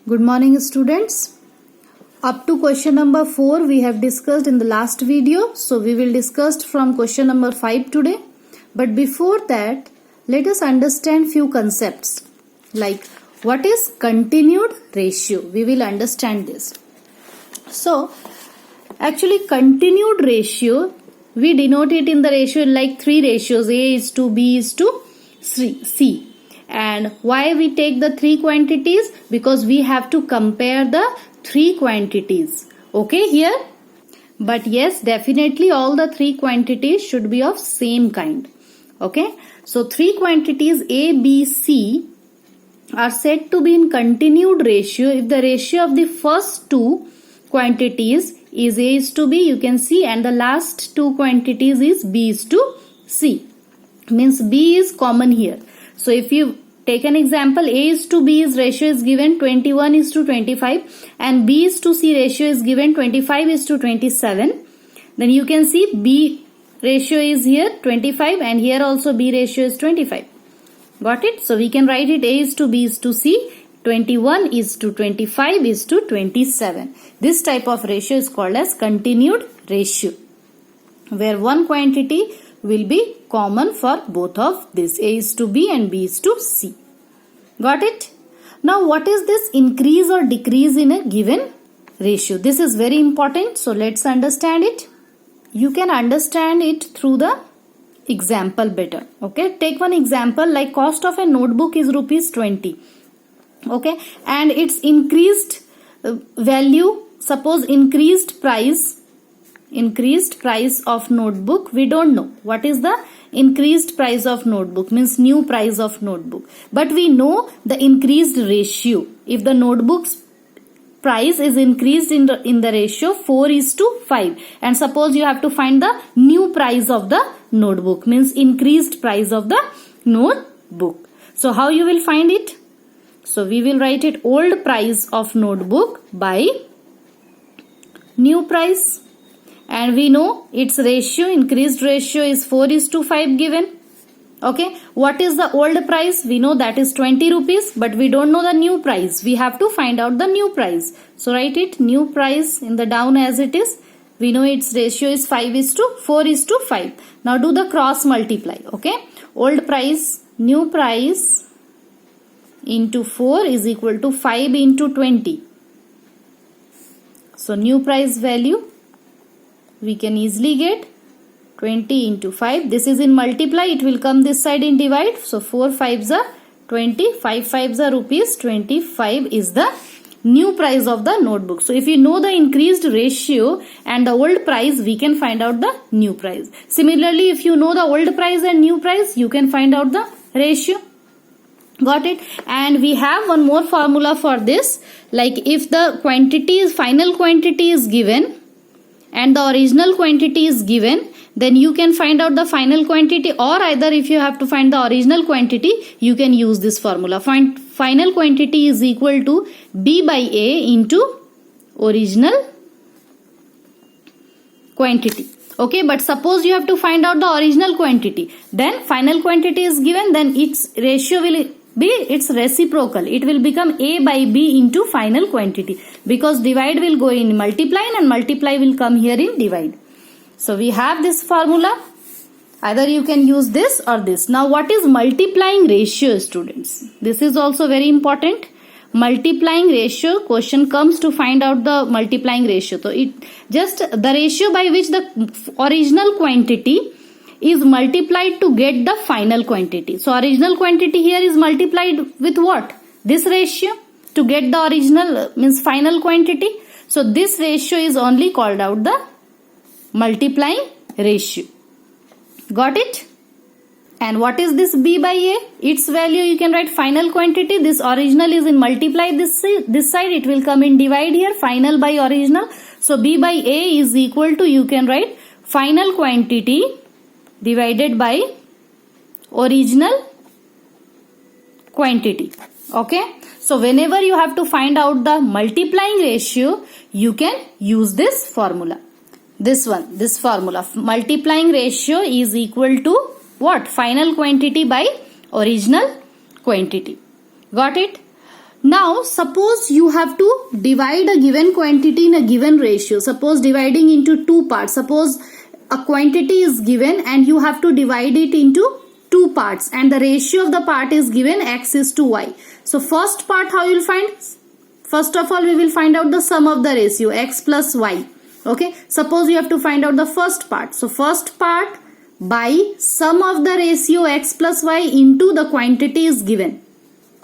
Good morning, students. Up to question number 4 we have discussed in the last video. So we will discuss from question number 5 today. But before that, let us understand few concepts like what is continued ratio. We will understand this. So actually continued ratio, we denote it in the ratio like three ratios: A is to B is to C. And why we take the three quantities? Because we have to compare the three quantities. Okay here? But yes, definitely all the three quantities should be of same kind. Okay? So three quantities A, B, C are said to be in continued ratio if the ratio of the first two quantities is A is to B, you can see, and the last two quantities is B is to C. Means B is common here. So if you take an example, A is to B's ratio is given 21 is to 25 and B is to C ratio is given 25 is to 27. Then you can see B ratio is here 25 and here also B ratio is 25. Got it? So we can write it A is to B is to C, 21 is to 25 is to 27. This type of ratio is called as continued ratio, where one quantity will be common for both of this, A is to B and B is to C. Got it? Now what is this increase or decrease in a given ratio? This is very important. So let's understand it. You can understand it through the example better. Okay, take one example like cost of a notebook is rupees 20. Okay, and its increased value, suppose increased price of notebook, we don't know what is the increased price of notebook, means new price of notebook, but we know the increased ratio. If the notebook's price is increased in the ratio 4 is to 5, and suppose you have to find the new price of the notebook, means increased price of the notebook. So how you will find it? So we will write it old price of notebook by new price. And we know its ratio, increased ratio is 4 is to 5 given. Okay. What is the old price? We know that is 20 rupees, but we don't know the new price. We have to find out the new price. So write it new price in the down as it is. We know its ratio is 5 is to 4 is to 5. Now do the cross multiply. Okay. Old price, new price into 4 is equal to 5 into 20. So new price value we can easily get 20 into 5. This is in multiply. It will come this side in divide. So 4 5s are 20. 5 5s are rupees 25 is the new price of the notebook. So if you know the increased ratio and the old price, we can find out the new price. Similarly, if you know the old price and new price, you can find out the ratio. Got it? And we have one more formula for this. Like if the quantity is final quantity is given and the original quantity is given, then you can find out the final quantity, or either if you have to find the original quantity, you can use this formula. Find final quantity is equal to B by A into original quantity. Okay, but suppose you have to find out the original quantity, then final quantity is given, then its ratio will be its reciprocal. It will become A by B into final quantity, because divide will go in multiplying and multiply will come here in divide. So we have this formula. Either you can use this or this. Now what is multiplying ratio, students? This is also very important. Multiplying ratio, question comes to find out the multiplying ratio. So it just the ratio by which the original quantity is multiplied to get the final quantity. So original quantity here is multiplied with what? This ratio to get the original means final quantity. So this ratio is only called out the multiplying ratio. Got it? And what is this B by A? Its value you can write final quantity. This original is in multiply this side. It will come in divide here. Final by original. So B by A is equal to, you can write final quantity divided by original quantity. Okay. So whenever you have to find out the multiplying ratio, you can use this formula. This formula. Multiplying ratio is equal to what? Final quantity by original quantity. Got it? Now suppose you have to divide a given quantity in a given ratio. Suppose dividing into two parts. Suppose a quantity is given and you have to divide it into two parts, and the ratio of the part is given x is to y. So first part, how you will find? First of all, we will find out the sum of the ratio x plus y. Okay, suppose you have to find out the first part. So first part by sum of the ratio x plus y into the quantity is given.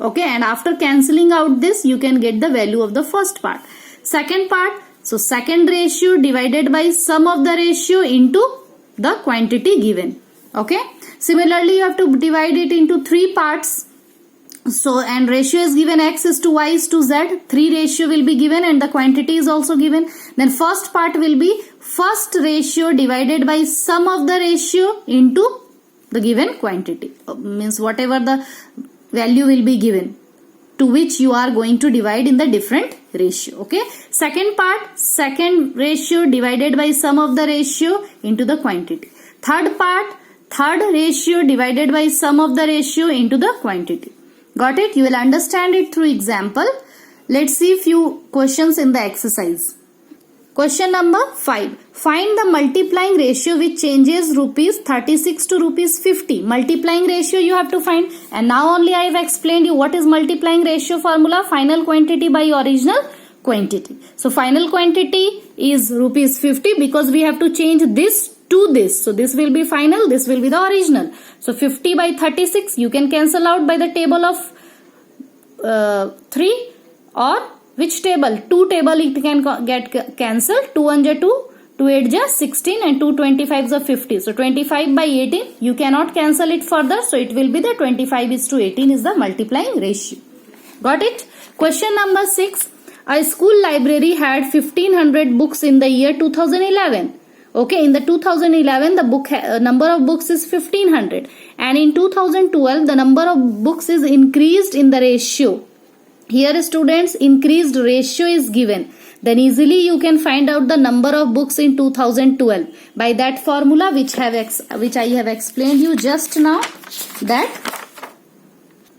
Okay, and after cancelling out this, you can get the value of the first part. Second part, so second ratio divided by sum of the ratio into the quantity given. Okay, similarly you have to divide it into three parts. So, and ratio is given x is to y is to z. 3 ratio will be given and the quantity is also given. Then first part will be first ratio divided by sum of the ratio into the given quantity. Means whatever the value will be given, to which you are going to divide in the different ratio. Okay. Second part, second ratio divided by sum of the ratio into the quantity. Third part, third ratio divided by sum of the ratio into the quantity. Got it? You will understand it through example. Let's see few questions in the exercise. Question number 5. Find the multiplying ratio which changes rupees 36 to rupees 50. Multiplying ratio you have to find. And now only I have explained you what is multiplying ratio formula. Final quantity by original quantity. So final quantity is rupees 50 because we have to change this to this. So this will be final, this will be the original. So 50 by 36 you can cancel out by the table of 3 or which table? 2 table it can get cancelled. 2 1 2, 2 8 16 and 2 25 50. So 25 by 18 you cannot cancel it further. So it will be the 25 is to 18 is the multiplying ratio. Got it? Question number 6. A school library had 1500 books in the year 2011. Okay, in the 2011 the book number of books is 1500 and in 2012 the number of books is increased in the ratio. Here students, increased ratio is given. Then easily you can find out the number of books in 2012 by that formula which I have explained you just now, that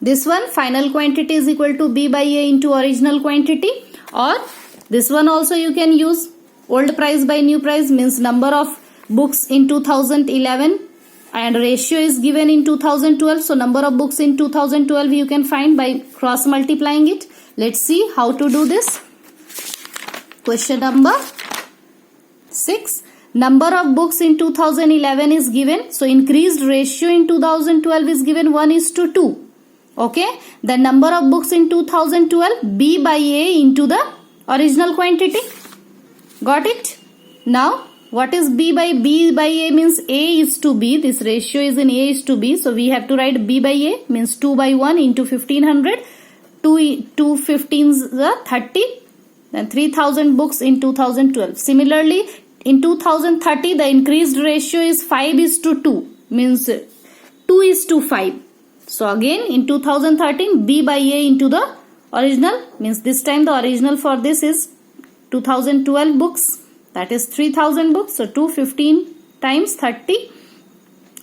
this one final quantity is equal to b by a into original quantity, or this one also you can use old price by new price, means number of books in 2011 and ratio is given in 2012. So number of books in 2012 you can find by cross multiplying it. Let's see how to do this. Question number 6. Number of books in 2011 is given. So increased ratio in 2012 is given 1 is to 2. Okay. The number of books in 2012 b by a into the original quantity. Got it? Now what is b by a means a is to b. This ratio is in a is to b. So we have to write b by a means 2 by 1 into 1500. 2 15s are 30. Then 3000 books in 2012. Similarly in 2030 the increased ratio is 5 is to 2. Means 2 is to 5. So again in 2013 b by a into the original, means this time the original for this is 2012 books, that is 3000 books. So 215 times 30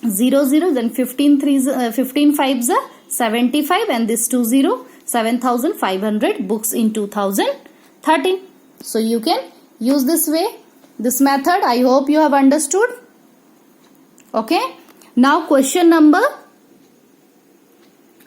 0 0, then 15 5s are 75 and this 20 7500 books in 2013. So you can use this way, this method. I hope you have understood. Okay. Now question number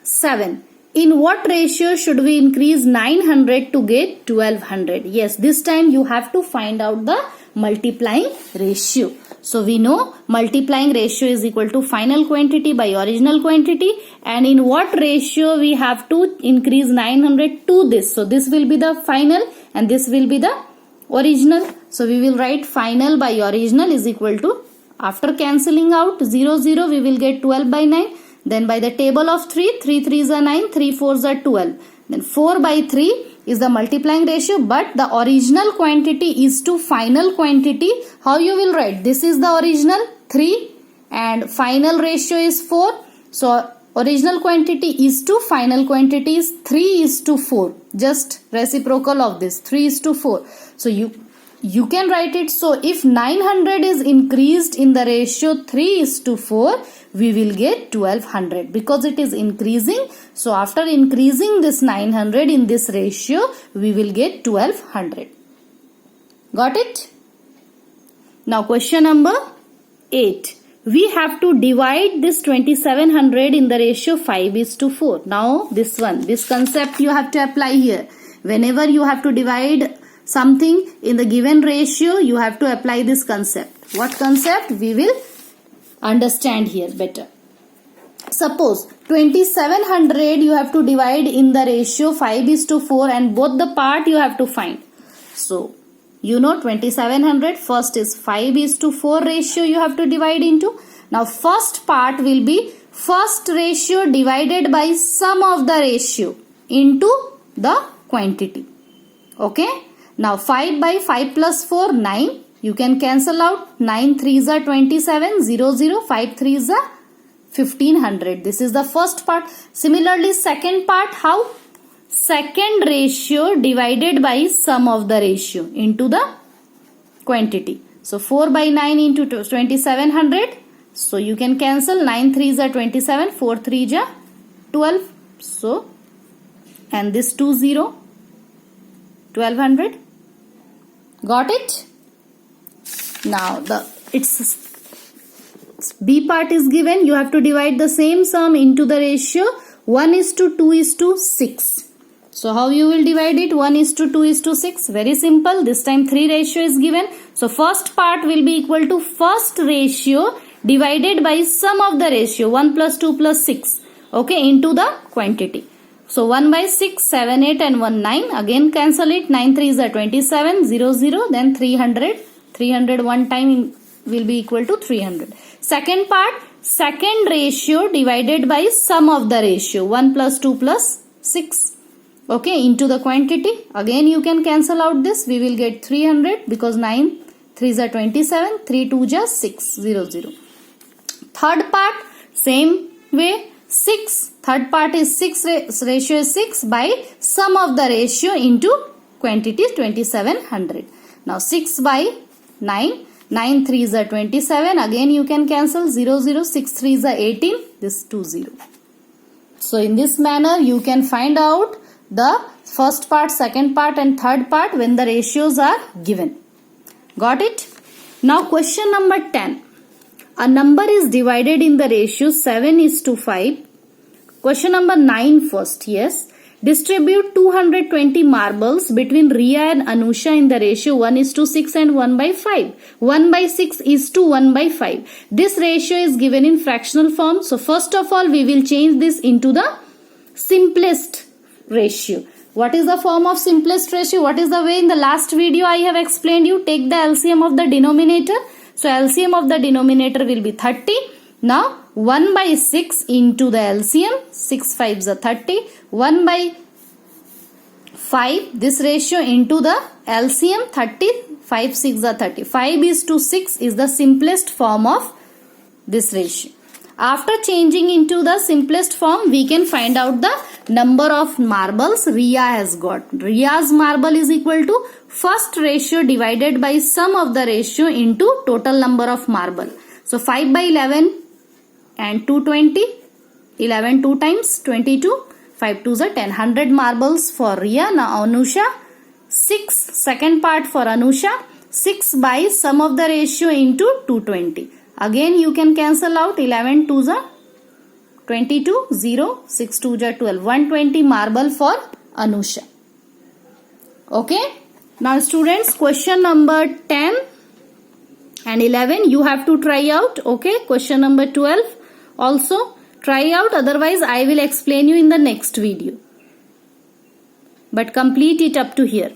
7. In what ratio should we increase 900 to get 1200? Yes, this time you have to find out the multiplying ratio. So we know multiplying ratio is equal to final quantity by original quantity, and in what ratio we have to increase 900 to this. So this will be the final and this will be the original. So we will write final by original is equal to, after cancelling out 0 0 we will get 12 by 9. Then by the table of 3, 3 3s are 9, 3 4s are 12. Then 4 by 3 is the multiplying ratio, but the original quantity is to final quantity. How you will write? This is the original 3 and final ratio is 4. So original quantity is to final quantity is 3 is to 4. Just reciprocal of this, 3 is to 4. So you you can write it. So if 900 is increased in the ratio 3:4, we will get 1200 because it is increasing. So after increasing this 900 in this ratio, we will get 1200. Got it? Now question number 8. We have to divide this 2700 in the ratio 5:4. Now this concept you have to apply here. Whenever you have to divide something in the given ratio, you have to apply this concept. What concept? We will understand here better. Suppose 2700 you have to divide in the ratio 5:4 and both the part you have to find. So you know 2700 first is 5:4 ratio you have to divide into. Now first part will be first ratio divided by sum of the ratio into the quantity. Okay. Now 5 by 5 plus 4, 9. You can cancel out. 9 3s are 27, 0 0, 5 3s are 1500. This is the first part. Similarly, second part, how? Second ratio divided by sum of the ratio into the quantity. So 4 by 9 into 2700. So you can cancel. 9 3s are 27, 4 3s are 12. So, and this 2 0, 1200. Got it? Now its B part is given. You have to divide the same sum into the ratio 1:2:6. So how you will divide it? 1:2:6. Very simple. This time 3 ratio is given. So first part will be equal to first ratio divided by sum of the ratio 1 plus 2 plus 6. Okay, into the quantity. So 1 by 6, 7, 8 and 1, 9. Again cancel it. 9 3s are 27, 0, 0. Then 300. 300 one time will be equal to 300. Second part, second ratio divided by sum of the ratio 1 plus 2 plus 6. Okay, into the quantity. Again you can cancel out this. We will get 300 because 9 3s are 27, 3 2s are 6, 0, 0. Third part, same way. 6, third part is 6, ratio is 6 by sum of the ratio into quantity 2700. Now 6 by 9, 9 3s are 27, again you can cancel 0 0, 6 3s are 18, this 2 0. So in this manner you can find out the first part, second part and third part when the ratios are given. Got it? Now question number 10. A number is divided in the ratio 7:5. Question number 9 first. Yes. Distribute 220 marbles between Riya and Anusha in the ratio 1:6 and 1/5. 1/6:1/5. This ratio is given in fractional form. So first of all we will change this into the simplest ratio. What is the form of simplest ratio? What is the way? In the last video I have explained you. Take the LCM of the denominator. So LCM of the denominator will be 30. Now 1/6 into the LCM. 6 5s are 30. 1/5. This ratio into the LCM 30. 5 6 are 30. 5:6 is the simplest form of this ratio. After changing into the simplest form, we can find out the number of marbles Riya has got. Riya's marble is equal to first ratio divided by sum of the ratio into total number of marble. So 5 by 11 and 220. 11 2 times 22. 5 2s are 10. 100 marbles for Riya. Now Anusha. 6 second part for Anusha. 6 by sum of the ratio into 220. Again you can cancel out. 11 2s are 22, 0, 6 2s are 12. 120 marble for Anusha. Okay. Now students, question number 10 and 11 you have to try out. Okay. Question number 12 also try out. Otherwise I will explain you in the next video. But complete it up to here.